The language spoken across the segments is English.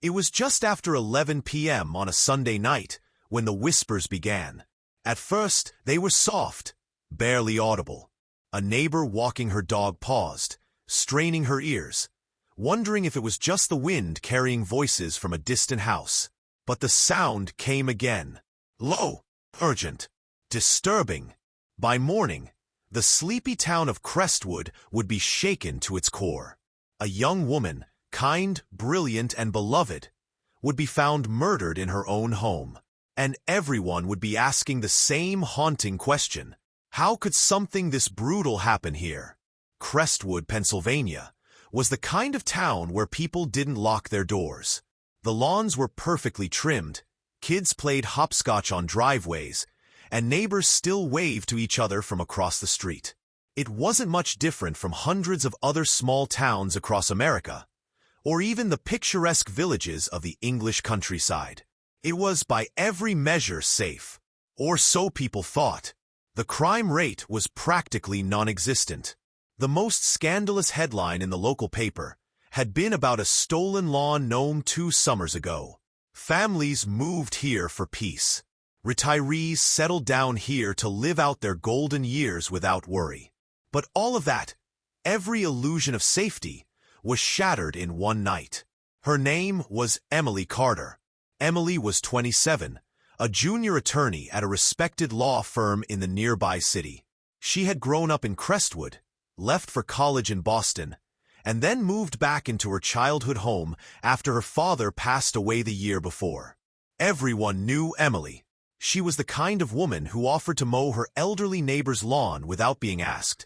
It was just after 11 p.m. on a Sunday night when the whispers began. At first, they were soft, barely audible. A neighbor walking her dog paused, straining her ears, wondering if it was just the wind carrying voices from a distant house. But the sound came again. Low, urgent, disturbing. By morning, the sleepy town of Crestwood would be shaken to its core. A young woman, kind, brilliant, and beloved, would be found murdered in her own home. And everyone would be asking the same haunting question. How could something this brutal happen here? Crestwood, Pennsylvania, was the kind of town where people didn't lock their doors. The lawns were perfectly trimmed, kids played hopscotch on driveways, and neighbors still waved to each other from across the street. It wasn't much different from hundreds of other small towns across America, or even the picturesque villages of the English countryside. It was by every measure safe, or so people thought. The crime rate was practically non-existent. The most scandalous headline in the local paper had been about a stolen lawn gnome 2 summers ago. Families moved here for peace. Retirees settled down here to live out their golden years without worry. But all of that, every illusion of safety, was shattered in one night. Her name was Emily Carter. Emily was 27, a junior attorney at a respected law firm in the nearby city. She had grown up in Crestwood, left for college in Boston, and then moved back into her childhood home after her father passed away the year before. Everyone knew Emily. She was the kind of woman who offered to mow her elderly neighbor's lawn without being asked,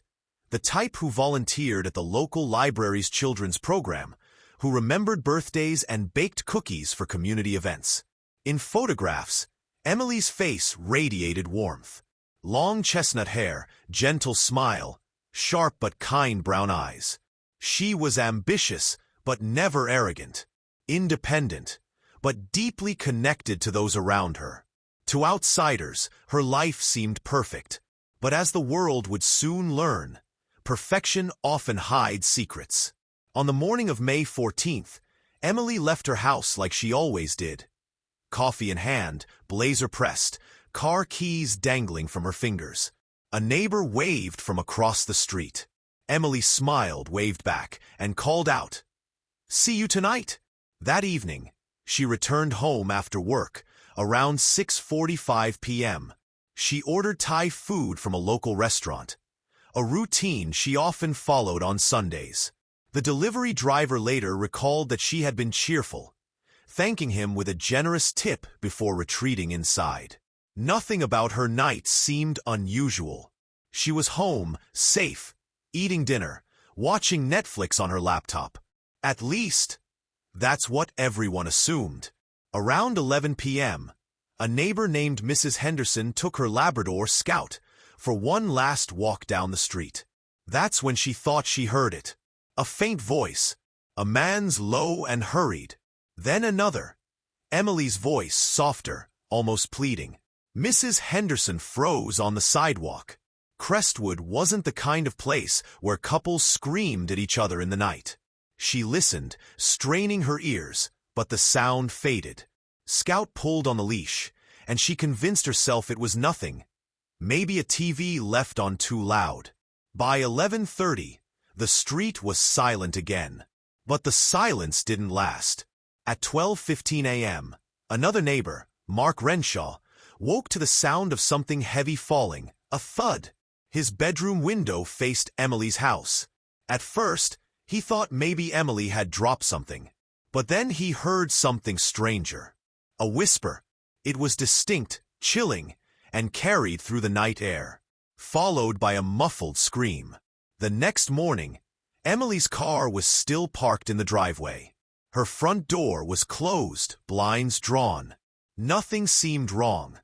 the type who volunteered at the local library's children's program, who remembered birthdays and baked cookies for community events. In photographs, Emily's face radiated warmth. Long chestnut hair, gentle smile, sharp but kind brown eyes. She was ambitious but never arrogant, independent, but deeply connected to those around her. To outsiders, her life seemed perfect, but as the world would soon learn, perfection often hides secrets. On the morning of May 14th, Emily left her house like she always did. Coffee in hand, blazer pressed, car keys dangling from her fingers. A neighbor waved from across the street. Emily smiled, waved back, and called out, "See you tonight." That evening, she returned home after work, around 6:45 p.m. She ordered Thai food from a local restaurant, a routine she often followed on Sundays. The delivery driver later recalled that she had been cheerful, thanking him with a generous tip before retreating inside. Nothing about her night seemed unusual. She was home, safe, eating dinner, watching Netflix on her laptop. At least, that's what everyone assumed. Around 11 p.m., a neighbor named Mrs. Henderson took her Labrador Scout for one last walk down the street. That's when she thought she heard it. A faint voice, a man's low and hurried. Then another, Emily's voice softer, almost pleading. Mrs. Henderson froze on the sidewalk. Crestwood wasn't the kind of place where couples screamed at each other in the night. She listened, straining her ears, but the sound faded. Scout pulled on the leash, and she convinced herself it was nothing. Maybe a TV left on too loud. By 11:30, the street was silent again. But the silence didn't last. At 12:15 a.m., another neighbor, Mark Renshaw, woke to the sound of something heavy falling, a thud. His bedroom window faced Emily's house. At first, he thought maybe Emily had dropped something. But then he heard something stranger. A whisper. It was distinct, chilling, and carried through the night air, followed by a muffled scream. The next morning, Emily's car was still parked in the driveway. Her front door was closed, blinds drawn. Nothing seemed wrong,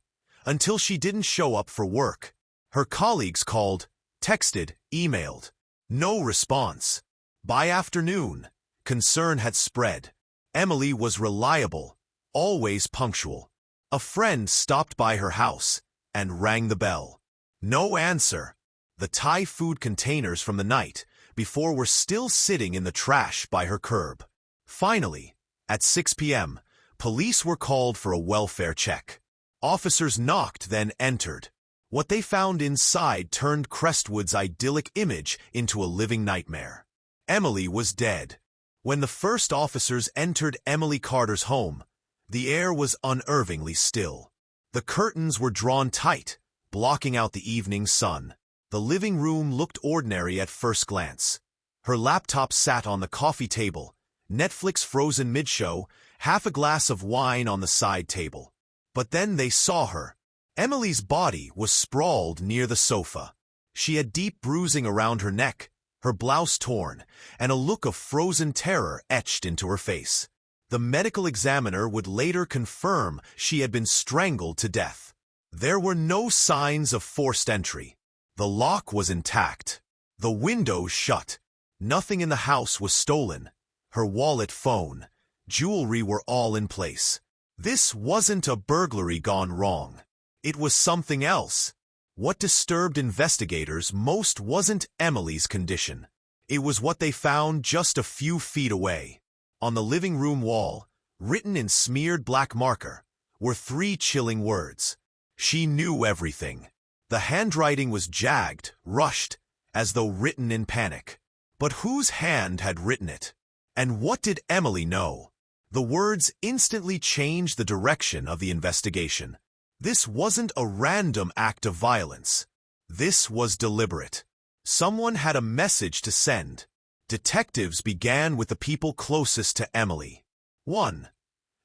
until she didn't show up for work. Her colleagues called, texted, emailed. No response. By afternoon, concern had spread. Emily was reliable, always punctual. A friend stopped by her house and rang the bell. No answer. The Thai food containers from the night before were still sitting in the trash by her curb. Finally, At 6 p.m., police were called for a welfare check. Officers knocked, then entered. What they found inside turned Crestwood's idyllic image into a living nightmare. Emily was dead. When the first officers entered Emily Carter's home, the air was unnervingly still. The curtains were drawn tight, blocking out the evening sun. The living room looked ordinary at first glance. Her laptop sat on the coffee table, Netflix frozen mid-show, half a glass of wine on the side table. But then they saw her. Emily's body was sprawled near the sofa. She had deep bruising around her neck, her blouse torn, and a look of frozen terror etched into her face. The medical examiner would later confirm she had been strangled to death. There were no signs of forced entry. The lock was intact. The windows shut. Nothing in the house was stolen. Her wallet, phone, jewelry were all in place. This wasn't a burglary gone wrong. It was something else. What disturbed investigators most wasn't Emily's condition. It was what they found just a few feet away. On the living room wall, written in smeared black marker, were 3 chilling words. She knew everything. The handwriting was jagged, rushed, as though written in panic. But whose hand had written it? And what did Emily know? The words instantly changed the direction of the investigation. This wasn't a random act of violence. This was deliberate. Someone had a message to send. Detectives began with the people closest to Emily. 1.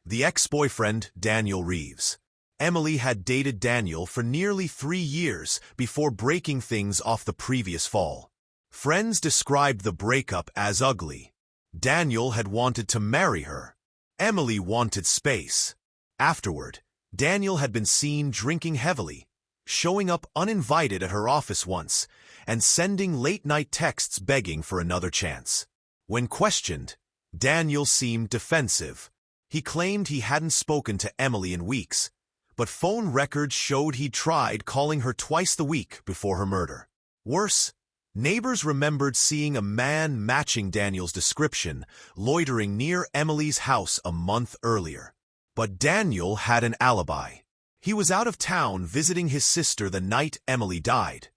The ex-boyfriend, Daniel Reeves. Emily had dated Daniel for nearly 3 years before breaking things off the previous fall. Friends described the breakup as ugly. Daniel had wanted to marry her. Emily wanted space. Afterward, Daniel had been seen drinking heavily, showing up uninvited at her office once, and sending late-night texts begging for another chance. When questioned, Daniel seemed defensive. He claimed he hadn't spoken to Emily in weeks, but phone records showed he'd tried calling her twice the week before her murder. Worse, neighbors remembered seeing a man matching Daniel's description loitering near Emily's house a month earlier. But Daniel had an alibi. He was out of town visiting his sister the night Emily died,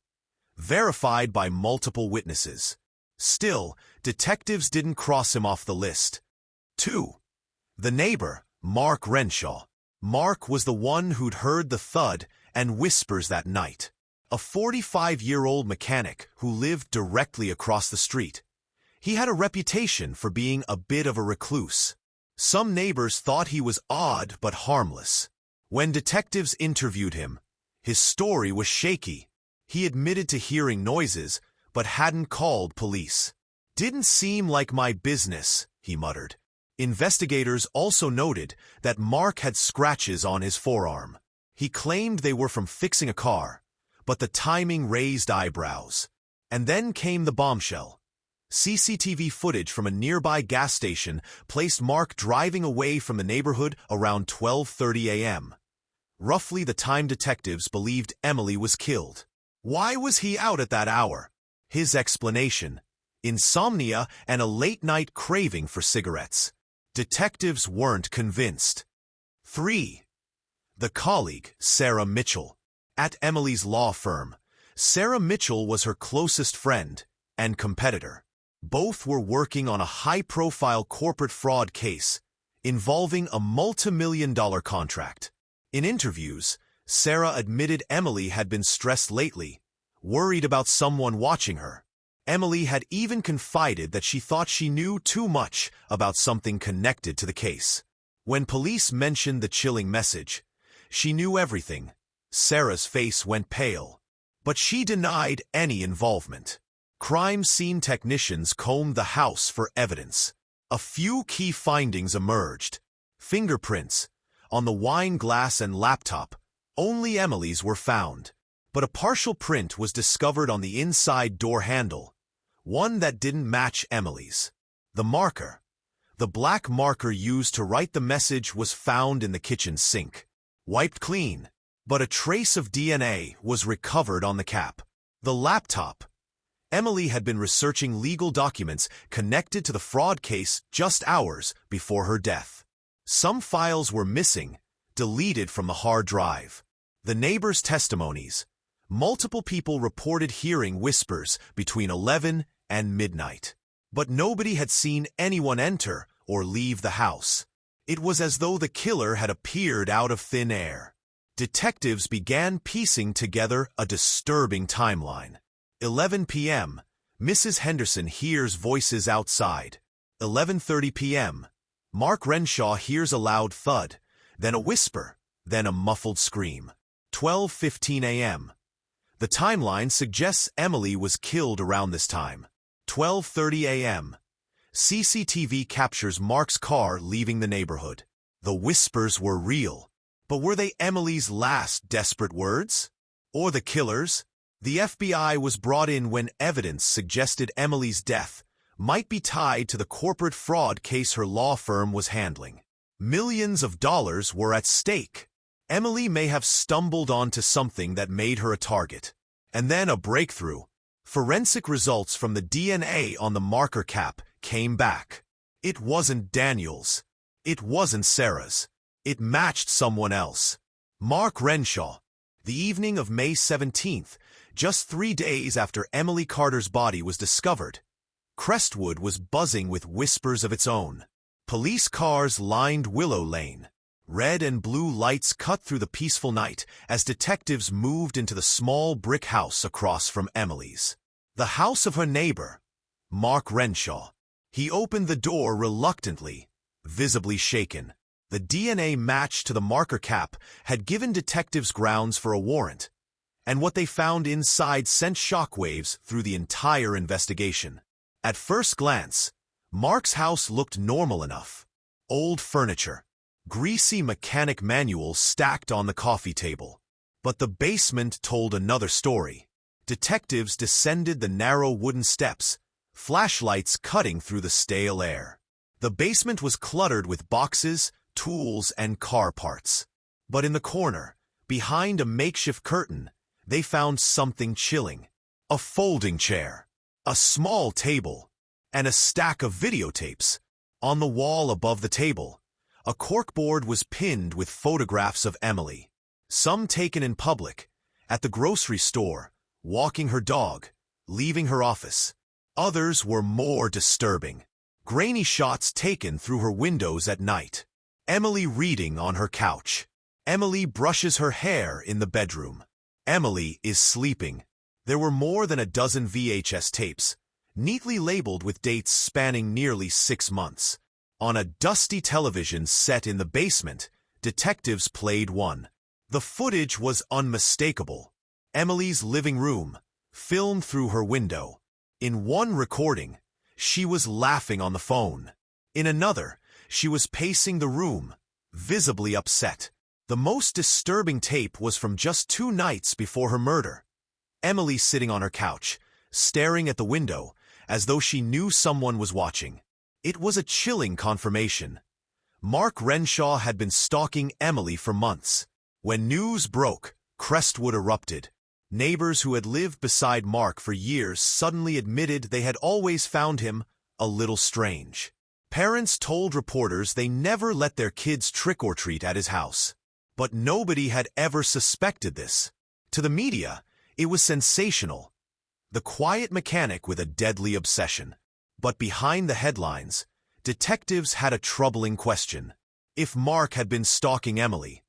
verified by multiple witnesses. Still, detectives didn't cross him off the list. 2. The neighbor, Mark Renshaw. Mark was the one who'd heard the thud and whispers that night. A 45-year-old mechanic who lived directly across the street. He had a reputation for being a bit of a recluse. Some neighbors thought he was odd but harmless. When detectives interviewed him, his story was shaky. He admitted to hearing noises, but hadn't called police. "Didn't seem like my business," he muttered. Investigators also noted that Mark had scratches on his forearm. He claimed they were from fixing a car, but the timing raised eyebrows. And then came the bombshell. CCTV footage from a nearby gas station placed Mark driving away from the neighborhood around 12:30 a.m., roughly the time detectives believed Emily was killed. Why was he out at that hour? His explanation: insomnia and a late-night craving for cigarettes. Detectives weren't convinced. 3. The colleague, Sarah Mitchell. At Emily's law firm, Sarah Mitchell was her closest friend and competitor. Both were working on a high-profile corporate fraud case involving a multi-million-dollar contract. In interviews, Sarah admitted Emily had been stressed lately, worried about someone watching her. Emily had even confided that she thought she knew too much about something connected to the case. When police mentioned the chilling message, "She knew everything," Sarah's face went pale. But she denied any involvement. Crime scene technicians combed the house for evidence. A few key findings emerged. Fingerprints on the wine glass and laptop. Only Emily's were found. But a partial print was discovered on the inside door handle, one that didn't match Emily's. The marker, the black marker used to write the message, was found in the kitchen sink, wiped clean, but a trace of DNA was recovered on the cap. The laptop, Emily had been researching legal documents connected to the fraud case just hours before her death. Some files were missing, deleted from the hard drive. The neighbors' testimonies. Multiple people reported hearing whispers between 11 and midnight. But nobody had seen anyone enter or leave the house. It was as though the killer had appeared out of thin air. Detectives began piecing together a disturbing timeline. 11 p.m., Mrs. Henderson hears voices outside. 11:30 p.m., Mark Renshaw hears a loud thud, then a whisper, then a muffled scream. 12:15 a.m. The timeline suggests Emily was killed around this time. 12:30 a.m. CCTV captures Mark's car leaving the neighborhood. The whispers were real, but were they Emily's last desperate words? Or the killer's? The FBI was brought in when evidence suggested Emily's death might be tied to the corporate fraud case her law firm was handling. Millions of dollars were at stake. Emily may have stumbled onto something that made her a target. And then a breakthrough. Forensic results from the DNA on the marker cap came back. It wasn't Daniel's. It wasn't Sarah's. It matched someone else. Mark Renshaw. The evening of May 17th, just 3 days after Emily Carter's body was discovered, Crestwood was buzzing with whispers of its own. Police cars lined Willow Lane. Red and blue lights cut through the peaceful night as detectives moved into the small brick house across from Emily's. The house of her neighbor, Mark Renshaw. He opened the door reluctantly, visibly shaken. The DNA match to the marker cap had given detectives grounds for a warrant, and what they found inside sent shockwaves through the entire investigation. At first glance, Mark's house looked normal enough. Old furniture, greasy mechanic manuals stacked on the coffee table. But the basement told another story. Detectives descended the narrow wooden steps, flashlights cutting through the stale air. The basement was cluttered with boxes, tools, and car parts. But in the corner, behind a makeshift curtain, they found something chilling. A folding chair, a small table, and a stack of videotapes. On the wall above the table, a corkboard was pinned with photographs of Emily. Some taken in public, at the grocery store, walking her dog, leaving her office. Others were more disturbing. Grainy shots taken through her windows at night. Emily reading on her couch. Emily brushes her hair in the bedroom. Emily is sleeping. There were more than a dozen VHS tapes, neatly labeled with dates spanning nearly 6 months. On a dusty television set in the basement, detectives played one. The footage was unmistakable. Emily's living room, filmed through her window. In one recording, she was laughing on the phone. In another, she was pacing the room, visibly upset. The most disturbing tape was from just 2 nights before her murder. Emily sitting on her couch, staring at the window, as though she knew someone was watching. It was a chilling confirmation. Mark Renshaw had been stalking Emily for months. When news broke, Crestwood erupted. Neighbors who had lived beside Mark for years suddenly admitted they had always found him a little strange. Parents told reporters they never let their kids trick-or-treat at his house. But nobody had ever suspected this. To the media, it was sensational. The quiet mechanic with a deadly obsession. But behind the headlines, detectives had a troubling question. If Mark had been stalking Emily,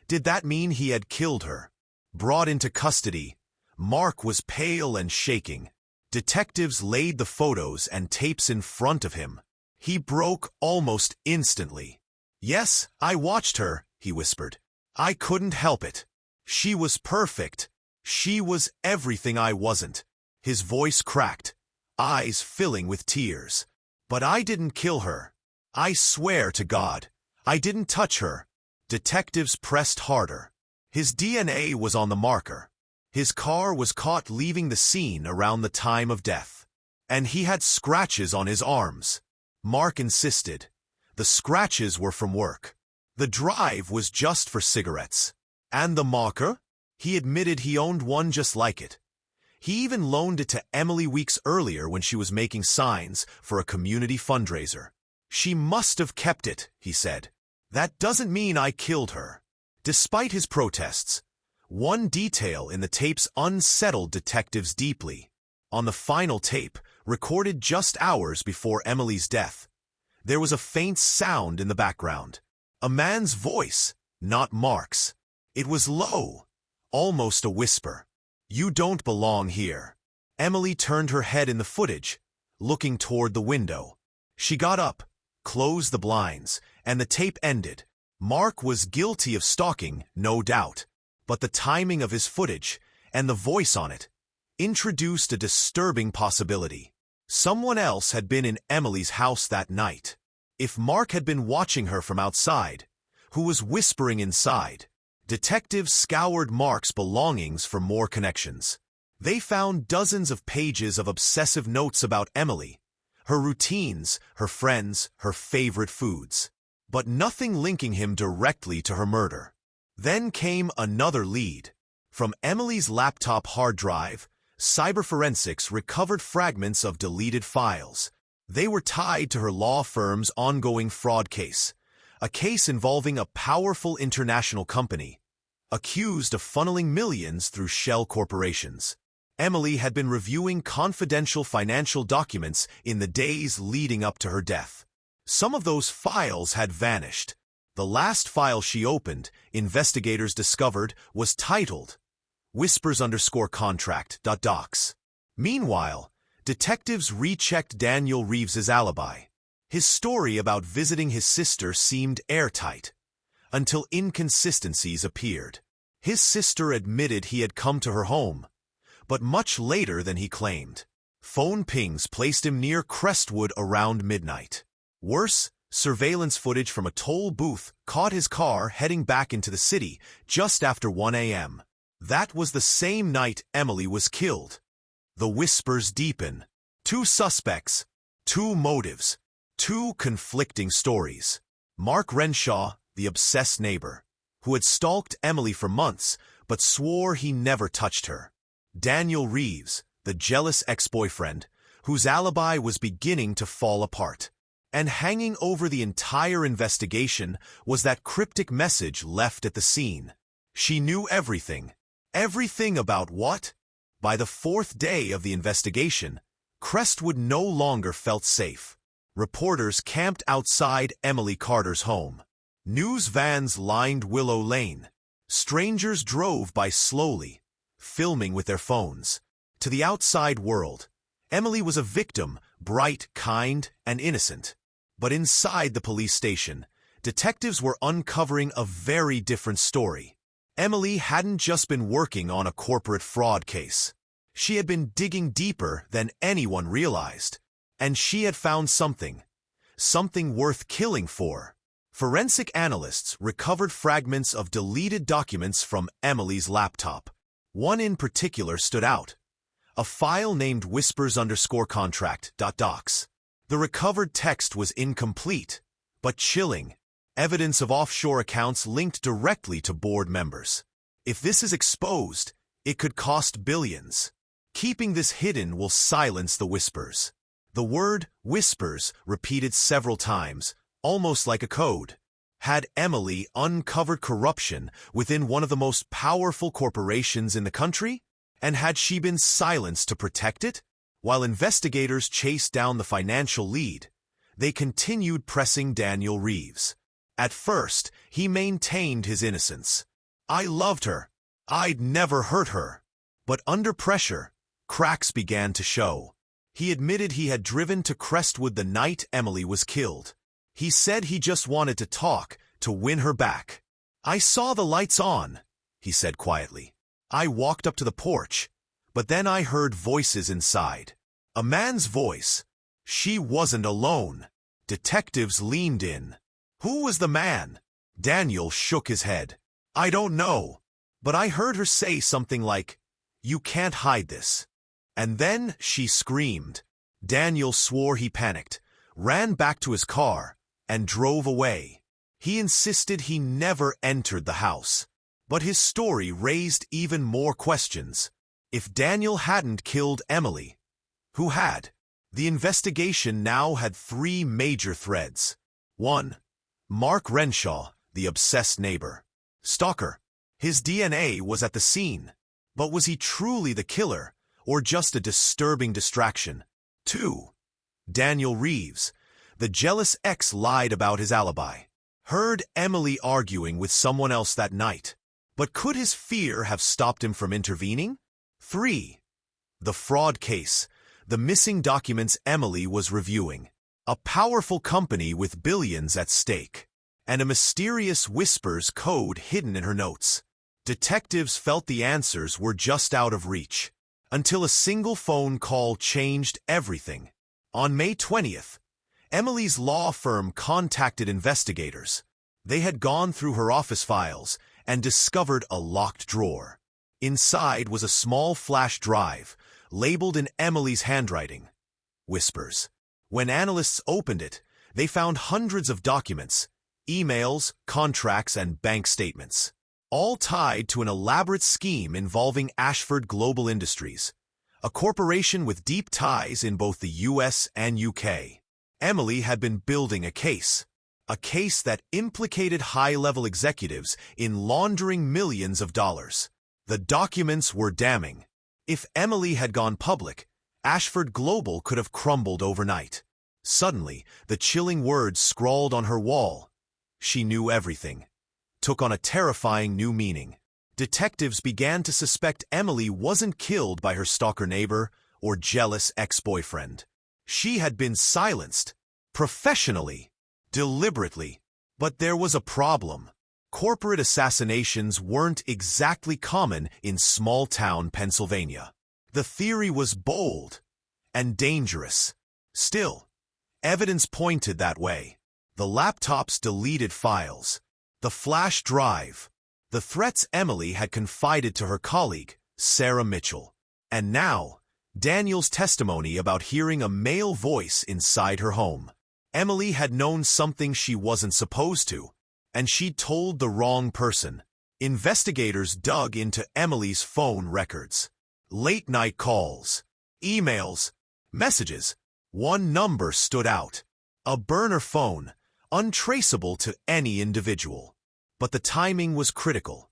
did that mean he had killed her? Brought into custody, Mark was pale and shaking. Detectives laid the photos and tapes in front of him. He broke almost instantly. "Yes, I watched her," he whispered. "I couldn't help it. She was perfect. She was everything I wasn't." His voice cracked, eyes filling with tears. "But I didn't kill her. I swear to God, I didn't touch her." Detectives pressed harder. His DNA was on the marker. His car was caught leaving the scene around the time of death. And he had scratches on his arms. Mark insisted. The scratches were from work. The drive was just for cigarettes. And the marker? He admitted he owned one just like it. He even loaned it to Emily weeks earlier when she was making signs for a community fundraiser. "She must have kept it," he said. "That doesn't mean I killed her." Despite his protests, one detail in the tapes unsettled detectives deeply. On the final tape, recorded just hours before Emily's death, there was a faint sound in the background. A man's voice, not Mark's. It was low, almost a whisper. "You don't belong here." Emily turned her head in the footage, looking toward the window. She got up, closed the blinds, and the tape ended. Mark was guilty of stalking, no doubt, but the timing of his footage, and the voice on it, introduced a disturbing possibility. Someone else had been in Emily's house that night. If Mark had been watching her from outside, who was whispering inside? Detectives scoured Mark's belongings for more connections. They found dozens of pages of obsessive notes about Emily, her routines, her friends, her favorite foods, but nothing linking him directly to her murder. Then came another lead. From Emily's laptop hard drive, cyberforensics recovered fragments of deleted files. They were tied to her law firm's ongoing fraud case, a case involving a powerful international company, accused of funneling millions through shell corporations. Emily had been reviewing confidential financial documents in the days leading up to her death. Some of those files had vanished. The last file she opened, investigators discovered, was titled Whispers_contract.docs. Meanwhile, detectives rechecked Daniel Reeves's alibi. His story about visiting his sister seemed airtight, until inconsistencies appeared. His sister admitted he had come to her home, but much later than he claimed. Phone pings placed him near Crestwood around midnight. Worse, surveillance footage from a toll booth caught his car heading back into the city just after 1 a.m. That was the same night Emily was killed. The whispers deepen. 2 suspects, 2 motives, 2 conflicting stories. Mark Renshaw, the obsessed neighbor, who had stalked Emily for months but swore he never touched her. Daniel Reeves, the jealous ex-boyfriend, whose alibi was beginning to fall apart. And hanging over the entire investigation was that cryptic message left at the scene. She knew everything. Everything about what? By the 4th day of the investigation, Crestwood no longer felt safe. Reporters camped outside Emily Carter's home. News vans lined Willow Lane. Strangers drove by slowly, filming with their phones. To the outside world, Emily was a victim, bright, kind, and innocent. But inside the police station, detectives were uncovering a very different story. Emily hadn't just been working on a corporate fraud case. She had been digging deeper than anyone realized. And she had found something worth killing for. Forensic analysts recovered fragments of deleted documents from Emily's laptop. One in particular stood out. A file named Whispers_contract.docs. The recovered text was incomplete, but chilling. Evidence of offshore accounts linked directly to board members. If this is exposed, it could cost billions. Keeping this hidden will silence the whispers. The word whispers, repeated several times, almost like a code. Had Emily uncovered corruption within one of the most powerful corporations in the country? And had she been silenced to protect it? While investigators chased down the financial lead, they continued pressing Daniel Reeves. At first, he maintained his innocence. "I loved her. I'd never hurt her." But under pressure, cracks began to show. He admitted he had driven to Crestwood the night Emily was killed. He said he just wanted to talk, to win her back. "I saw the lights on," he said quietly. "I walked up to the porch, but then I heard voices inside. A man's voice. She wasn't alone." Detectives leaned in. "Who was the man?" Daniel shook his head. "I don't know, but I heard her say something like, 'You can't hide this.' And then she screamed." Daniel swore he panicked, ran back to his car, and drove away. He insisted he never entered the house. But his story raised even more questions. If Daniel hadn't killed Emily, who had? The investigation now had three major threads. 1. Mark Renshaw, the obsessed neighbor. Stalker. His DNA was at the scene. But was he truly the killer, or just a disturbing distraction? 2. Daniel Reeves. The jealous ex lied about his alibi. Heard Emily arguing with someone else that night. But could his fear have stopped him from intervening? 3. The fraud case. The missing documents Emily was reviewing. A powerful company with billions at stake. And a mysterious whispers code hidden in her notes. Detectives felt the answers were just out of reach. Until a single phone call changed everything. On May 20th, Emily's law firm contacted investigators. They had gone through her office files and discovered a locked drawer. Inside was a small flash drive, labeled in Emily's handwriting. Whispers. When analysts opened it, they found hundreds of documents, emails, contracts, and bank statements, all tied to an elaborate scheme involving Ashford Global Industries, a corporation with deep ties in both the US and UK. Emily had been building a case that implicated high-level executives in laundering millions of dollars. The documents were damning. If Emily had gone public, Ashford Global could have crumbled overnight. Suddenly, the chilling words scrawled on her wall, "She knew everything," took on a terrifying new meaning. Detectives began to suspect Emily wasn't killed by her stalker neighbor or jealous ex-boyfriend. She had been silenced, professionally, deliberately. But there was a problem. Corporate assassinations weren't exactly common in small-town Pennsylvania. The theory was bold and dangerous. Still, evidence pointed that way. The laptop's deleted files, the flash drive, the threats Emily had confided to her colleague, Sarah Mitchell. And now, Daniel's testimony about hearing a male voice inside her home. Emily had known something she wasn't supposed to, and she'd told the wrong person. Investigators dug into Emily's phone records. Late-night calls, emails, messages. One number stood out. A burner phone, untraceable to any individual. But the timing was critical.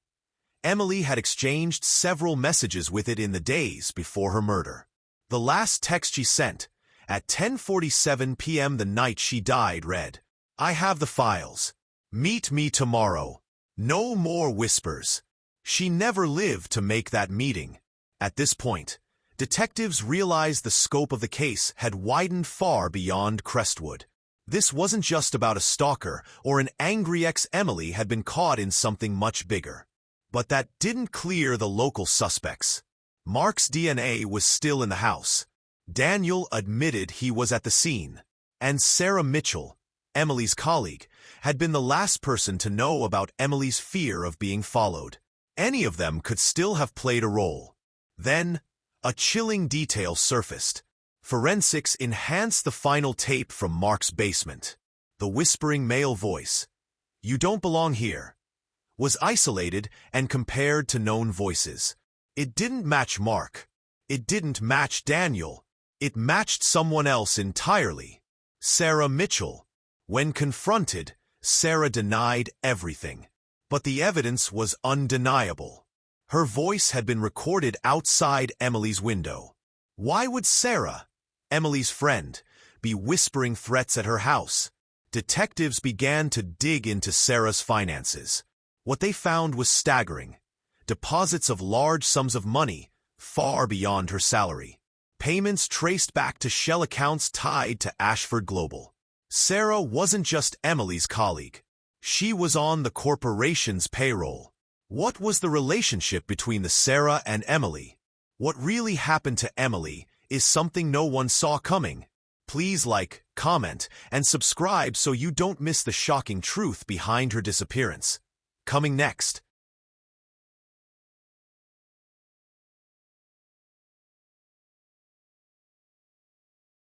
Emily had exchanged several messages with it in the days before her murder. The last text she sent, at 10:47 p.m. the night she died, read, "I have the files. Meet me tomorrow. No more whispers." She never lived to make that meeting. At this point, detectives realized the scope of the case had widened far beyond Crestwood. This wasn't just about a stalker or an angry ex. Emily had been caught in something much bigger. But that didn't clear the local suspects. Mark's DNA was still in the house. Daniel admitted he was at the scene. And Sarah Mitchell, Emily's colleague, had been the last person to know about Emily's fear of being followed. Any of them could still have played a role. Then, a chilling detail surfaced. Forensics enhanced the final tape from Mark's basement. The whispering male voice, "You don't belong here," was isolated and compared to known voices. It didn't match Mark. It didn't match Daniel. It matched someone else entirely. Sarah Mitchell. When confronted, Sarah denied everything. But the evidence was undeniable. Her voice had been recorded outside Emily's window. Why would Sarah, Emily's friend, be whispering threats at her house? Detectives began to dig into Sarah's finances. What they found was staggering. Deposits of large sums of money, far beyond her salary. Payments traced back to shell accounts tied to Ashford Global. Sarah wasn't just Emily's colleague. She was on the corporation's payroll. What was the relationship between the Sarah and Emily? What really happened to Emily is something no one saw coming. Please like, comment, and subscribe so you don't miss the shocking truth behind her disappearance. Coming next,